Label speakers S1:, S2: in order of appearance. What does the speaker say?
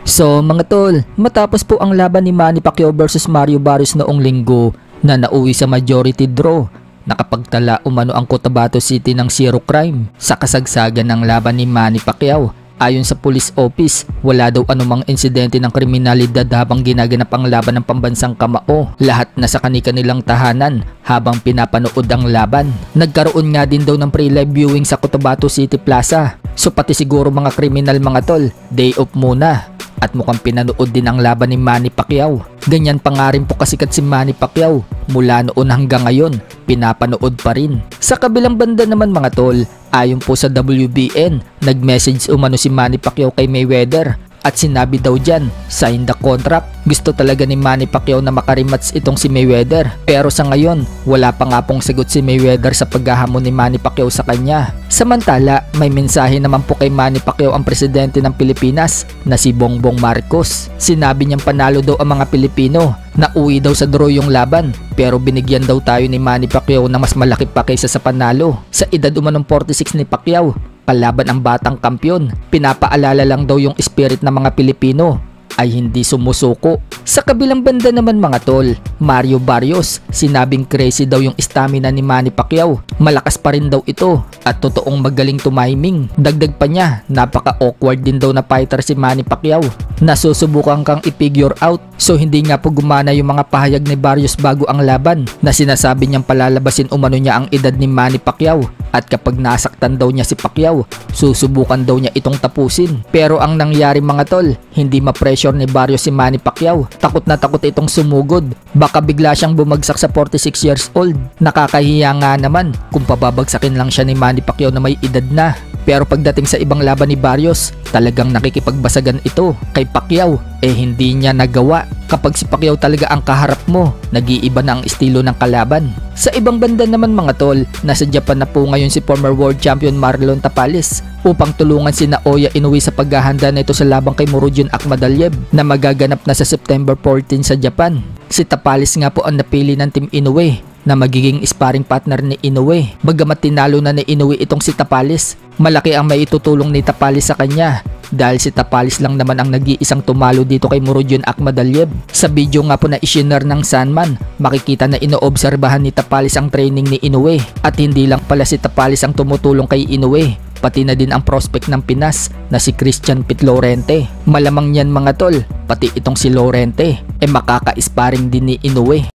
S1: So mga tol, matapos po ang laban ni Manny Pacquiao versus Mario Barrios noong linggo na nauwi sa majority draw, nakapagtala umano ang Cotabato City ng 0 crime sa kasagsagan ng laban ni Manny Pacquiao. Ayon sa police office, wala daw anumang insidente ng kriminalidad habang ginaganap ang laban ng pambansang kamao. Lahat na sa kani-kanilang tahanan habang pinapanood ang laban. Nagkaroon nga din daw ng pre-live viewing sa Cotabato City Plaza. So pati siguro mga kriminal mga tol, day off muna. At mukhang pinanood din ang laban ni Manny Pacquiao. Ganyan pa nga rin po kasikat si Manny Pacquiao. Mula noon hanggang ngayon, pinapanood pa rin. Sa kabilang banda naman mga tol, ayon po sa WBN, nag-message umano si Manny Pacquiao kay Mayweather. At sinabi daw dyan, sign the contract. Gusto talaga ni Manny Pacquiao na makarimats itong si Mayweather. Pero sa ngayon, wala pa nga pong sagot si Mayweather sa paghahamon ni Manny Pacquiao sa kanya. Samantala, may mensahe naman po kay Manny Pacquiao ang presidente ng Pilipinas na si Bongbong Marcos. Sinabi niyang panalo daw ang mga Pilipino. Nauwi daw sa draw yung laban, pero binigyan daw tayo ni Manny Pacquiao na mas malaki pa kaysa sa panalo. Sa edad umanong 46 ni Pacquiao, kalaban ang batang kampyon. Pinapaalala lang daw yung spirit ng mga Pilipino ay hindi sumusuko. Sa kabilang banda naman mga tol, Mario Barrios, sinabing crazy daw yung stamina ni Manny Pacquiao. Malakas pa rin daw ito at totoong magaling tumiming. Dagdag pa niya, napaka-awkward din daw na fighter si Manny Pacquiao. Nasusubukan kang i-figure out. So hindi nga po gumana yung mga pahayag ni Barrios bago ang laban na sinasabi niyang palalabasin umano niya ang edad ni Manny Pacquiao. At kapag nasaktan daw niya si Pacquiao, susubukan daw niya itong tapusin. Pero ang nangyari mga tol, hindi ma-pressure ni Barrios si Manny Pacquiao. Takot na takot itong sumugod. Baka bigla siyang bumagsak sa 46 years old. Nakakahiya nga naman kung pababagsakin lang siya ni Manny Pacquiao na may edad na. Pero pagdating sa ibang laban ni Barrios, talagang nakikipagbasagan ito kay Pacquiao. Hindi niya nagawa. Kapag si Pacquiao talaga ang kaharap mo, nag-iiba na ang estilo ng kalaban. Sa ibang banda naman mga tol, nasa Japan na po ngayon si former world champion Marlon Tapales upang tulungan si Naoya Inoue sa paghahanda nito sa labang kay Murodjon Akhmadaliev na magaganap na sa September 14 sa Japan. Si Tapales nga po ang napili ng Team Inoue na magiging sparring partner ni Inoue. Bagamat tinalo na ni Inoue itong si Tapales, malaki ang maitutulong ni Tapales sa kanya dahil si Tapales lang naman ang nag-iisang tumalo dito kay Murodjon Akhmadaliev. Sa video nga po na i-share ng Sandman, makikita na inoobserbahan ni Tapales ang training ni Inoue. At hindi lang pala si Tapales ang tumutulong kay Inoue, pati na din ang prospect ng Pinas na si Christian Pit Lorente. Malamang yan mga tol, pati itong si Lorente makaka-sparring din ni Inoue.